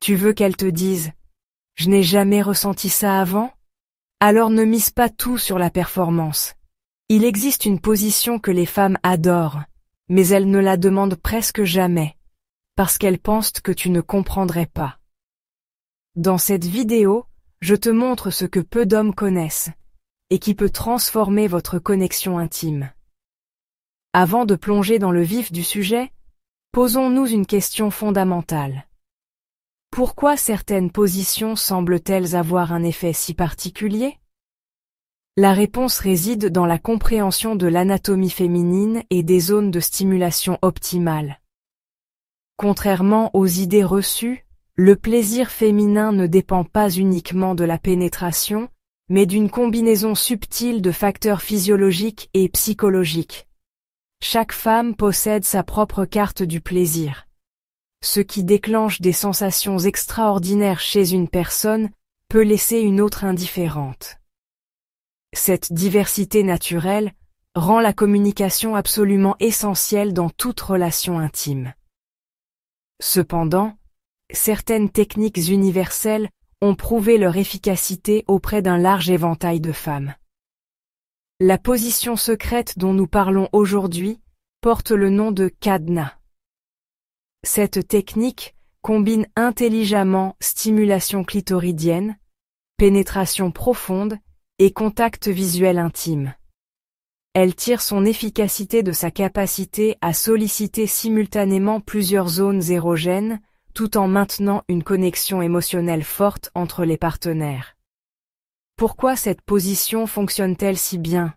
Tu veux qu'elle te dise « Je n'ai jamais ressenti ça avant ?» Alors ne mise pas tout sur la performance. Il existe une position que les femmes adorent, mais elles ne la demandent presque jamais, parce qu'elles pensent que tu ne comprendrais pas. Dans cette vidéo, je te montre ce que peu d'hommes connaissent, et qui peut transformer votre connexion intime. Avant de plonger dans le vif du sujet, posons-nous une question fondamentale. Pourquoi certaines positions semblent-elles avoir un effet si particulier? La réponse réside dans la compréhension de l'anatomie féminine et des zones de stimulation optimales. Contrairement aux idées reçues, le plaisir féminin ne dépend pas uniquement de la pénétration, mais d'une combinaison subtile de facteurs physiologiques et psychologiques. Chaque femme possède sa propre carte du plaisir. Ce qui déclenche des sensations extraordinaires chez une personne peut laisser une autre indifférente. Cette diversité naturelle rend la communication absolument essentielle dans toute relation intime. Cependant, certaines techniques universelles ont prouvé leur efficacité auprès d'un large éventail de femmes. La position secrète dont nous parlons aujourd'hui porte le nom de Kadna. Cette technique combine intelligemment stimulation clitoridienne, pénétration profonde et contact visuel intime. Elle tire son efficacité de sa capacité à solliciter simultanément plusieurs zones érogènes, tout en maintenant une connexion émotionnelle forte entre les partenaires. Pourquoi cette position fonctionne-t-elle si bien?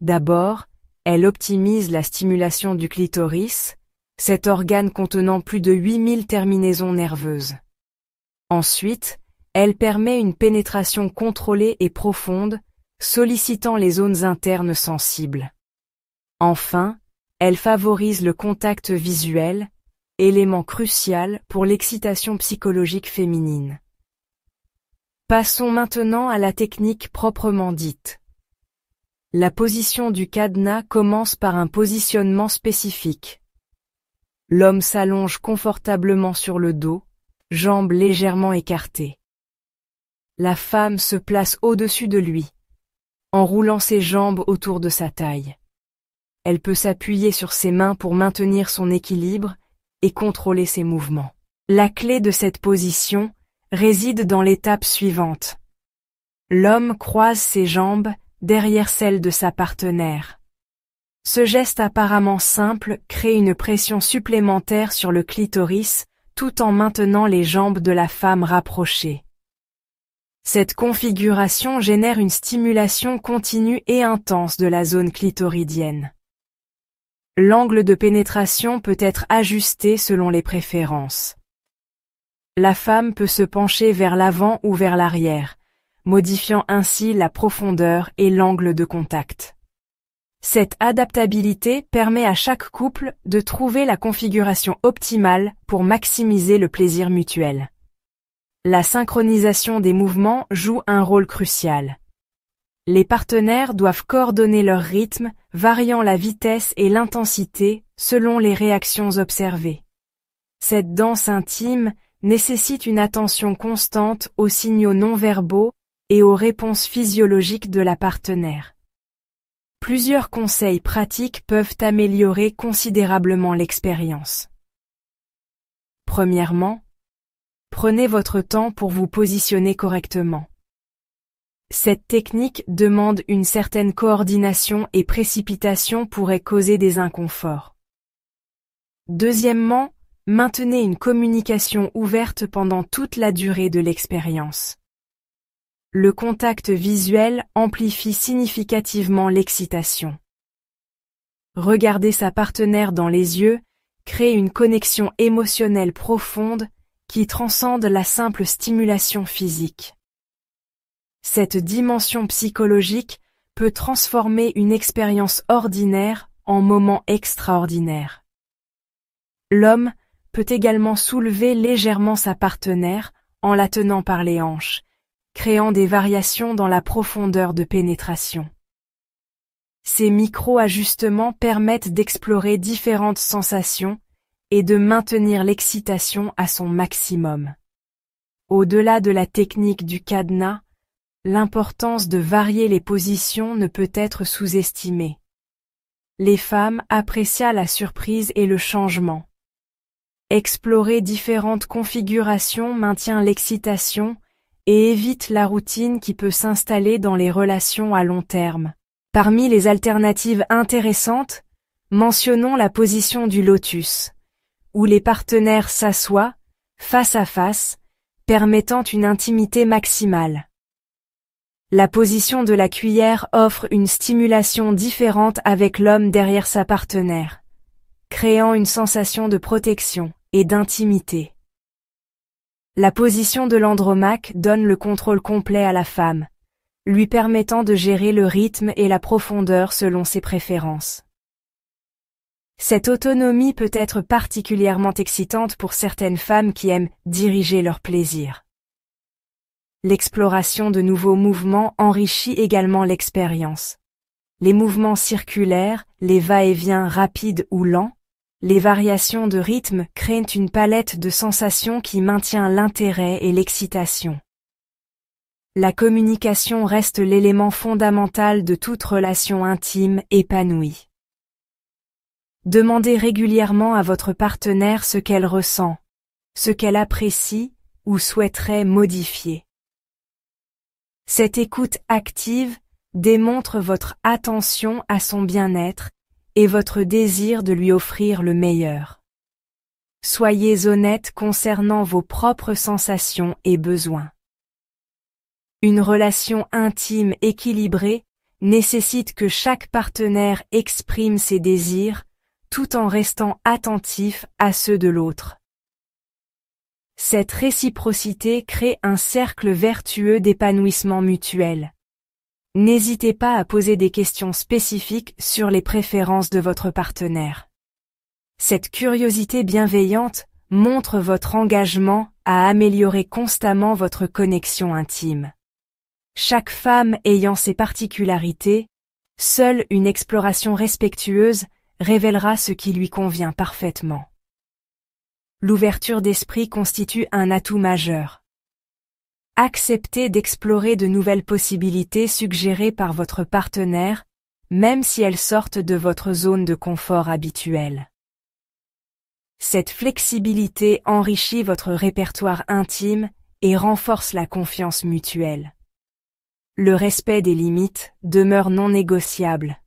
D'abord, elle optimise la stimulation du clitoris, cet organe contenant plus de 8000 terminaisons nerveuses. Ensuite, elle permet une pénétration contrôlée et profonde, sollicitant les zones internes sensibles. Enfin, elle favorise le contact visuel, élément crucial pour l'excitation psychologique féminine. Passons maintenant à la technique proprement dite. La position du Kadna commence par un positionnement spécifique. L'homme s'allonge confortablement sur le dos, jambes légèrement écartées. La femme se place au-dessus de lui, enroulant ses jambes autour de sa taille. Elle peut s'appuyer sur ses mains pour maintenir son équilibre et contrôler ses mouvements. La clé de cette position réside dans l'étape suivante. L'homme croise ses jambes derrière celles de sa partenaire. Ce geste apparemment simple crée une pression supplémentaire sur le clitoris tout en maintenant les jambes de la femme rapprochées. Cette configuration génère une stimulation continue et intense de la zone clitoridienne. L'angle de pénétration peut être ajusté selon les préférences. La femme peut se pencher vers l'avant ou vers l'arrière, modifiant ainsi la profondeur et l'angle de contact. Cette adaptabilité permet à chaque couple de trouver la configuration optimale pour maximiser le plaisir mutuel. La synchronisation des mouvements joue un rôle crucial. Les partenaires doivent coordonner leur rythme, variant la vitesse et l'intensité selon les réactions observées. Cette danse intime nécessite une attention constante aux signaux non-verbaux et aux réponses physiologiques de la partenaire. Plusieurs conseils pratiques peuvent améliorer considérablement l'expérience. Premièrement, prenez votre temps pour vous positionner correctement. Cette technique demande une certaine coordination et précipitation pourrait causer des inconforts. Deuxièmement, maintenez une communication ouverte pendant toute la durée de l'expérience. Le contact visuel amplifie significativement l'excitation. Regarder sa partenaire dans les yeux crée une connexion émotionnelle profonde qui transcende la simple stimulation physique. Cette dimension psychologique peut transformer une expérience ordinaire en moment extraordinaire. L'homme peut également soulever légèrement sa partenaire en la tenant par les hanches, créant des variations dans la profondeur de pénétration. Ces micro-ajustements permettent d'explorer différentes sensations est de maintenir l'excitation à son maximum. Au-delà de la technique du cadenas, l'importance de varier les positions ne peut être sous-estimée. Les femmes apprécient la surprise et le changement. Explorer différentes configurations maintient l'excitation et évite la routine qui peut s'installer dans les relations à long terme. Parmi les alternatives intéressantes, mentionnons la position du lotus, où les partenaires s'assoient, face à face, permettant une intimité maximale. La position de la cuillère offre une stimulation différente avec l'homme derrière sa partenaire, créant une sensation de protection et d'intimité. La position de l'andromaque donne le contrôle complet à la femme, lui permettant de gérer le rythme et la profondeur selon ses préférences. Cette autonomie peut être particulièrement excitante pour certaines femmes qui aiment diriger leur plaisir. L'exploration de nouveaux mouvements enrichit également l'expérience. Les mouvements circulaires, les va-et-vient rapides ou lents, les variations de rythme créent une palette de sensations qui maintient l'intérêt et l'excitation. La communication reste l'élément fondamental de toute relation intime épanouie. Demandez régulièrement à votre partenaire ce qu'elle ressent, ce qu'elle apprécie ou souhaiterait modifier. Cette écoute active démontre votre attention à son bien-être et votre désir de lui offrir le meilleur. Soyez honnête concernant vos propres sensations et besoins. Une relation intime équilibrée nécessite que chaque partenaire exprime ses désirs tout en restant attentif à ceux de l'autre. Cette réciprocité crée un cercle vertueux d'épanouissement mutuel. N'hésitez pas à poser des questions spécifiques sur les préférences de votre partenaire. Cette curiosité bienveillante montre votre engagement à améliorer constamment votre connexion intime. Chaque femme ayant ses particularités, seule une exploration respectueuse révélera ce qui lui convient parfaitement. L'ouverture d'esprit constitue un atout majeur. Acceptez d'explorer de nouvelles possibilités suggérées par votre partenaire, même si elles sortent de votre zone de confort habituelle. Cette flexibilité enrichit votre répertoire intime et renforce la confiance mutuelle. Le respect des limites demeure non négociable.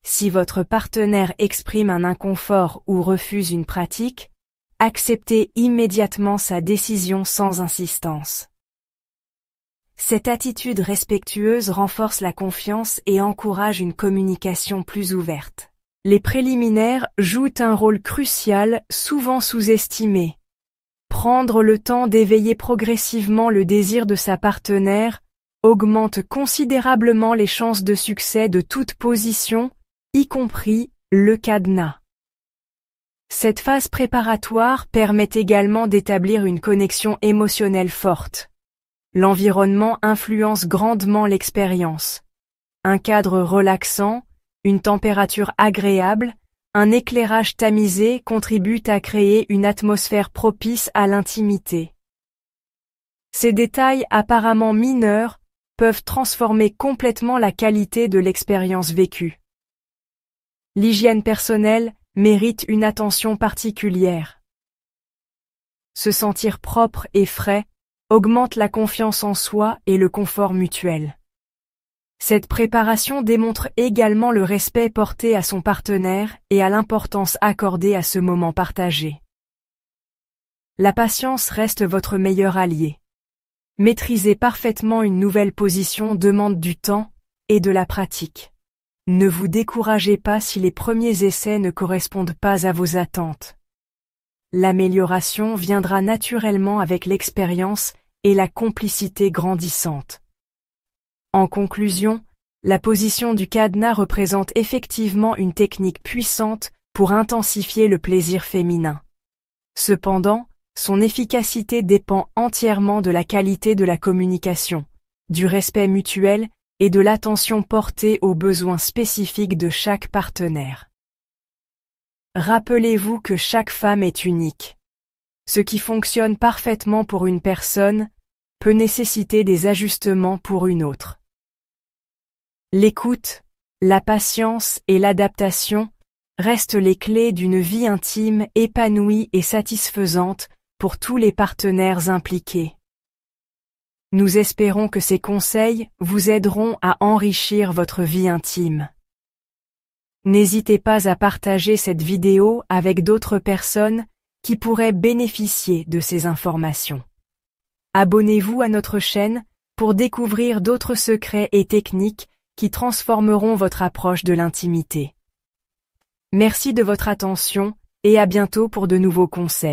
Si votre partenaire exprime un inconfort ou refuse une pratique, acceptez immédiatement sa décision sans insistance. Cette attitude respectueuse renforce la confiance et encourage une communication plus ouverte. Les préliminaires jouent un rôle crucial, souvent sous-estimé. Prendre le temps d'éveiller progressivement le désir de sa partenaire augmente considérablement les chances de succès de toute position, y compris le cadenas. Cette phase préparatoire permet également d'établir une connexion émotionnelle forte. L'environnement influence grandement l'expérience. Un cadre relaxant, une température agréable, un éclairage tamisé contribuent à créer une atmosphère propice à l'intimité. Ces détails apparemment mineurs peuvent transformer complètement la qualité de l'expérience vécue. L'hygiène personnelle mérite une attention particulière. Se sentir propre et frais augmente la confiance en soi et le confort mutuel. Cette préparation démontre également le respect porté à son partenaire et à l'importance accordée à ce moment partagé. La patience reste votre meilleur allié. Maîtriser parfaitement une nouvelle position demande du temps et de la pratique. Ne vous découragez pas si les premiers essais ne correspondent pas à vos attentes. L'amélioration viendra naturellement avec l'expérience et la complicité grandissante. En conclusion, la position du cadenas représente effectivement une technique puissante pour intensifier le plaisir féminin. Cependant, son efficacité dépend entièrement de la qualité de la communication, du respect mutuel et de l'attention portée aux besoins spécifiques de chaque partenaire. Rappelez-vous que chaque femme est unique. Ce qui fonctionne parfaitement pour une personne peut nécessiter des ajustements pour une autre. L'écoute, la patience et l'adaptation restent les clés d'une vie intime épanouie et satisfaisante pour tous les partenaires impliqués. Nous espérons que ces conseils vous aideront à enrichir votre vie intime. N'hésitez pas à partager cette vidéo avec d'autres personnes qui pourraient bénéficier de ces informations. Abonnez-vous à notre chaîne pour découvrir d'autres secrets et techniques qui transformeront votre approche de l'intimité. Merci de votre attention et à bientôt pour de nouveaux conseils.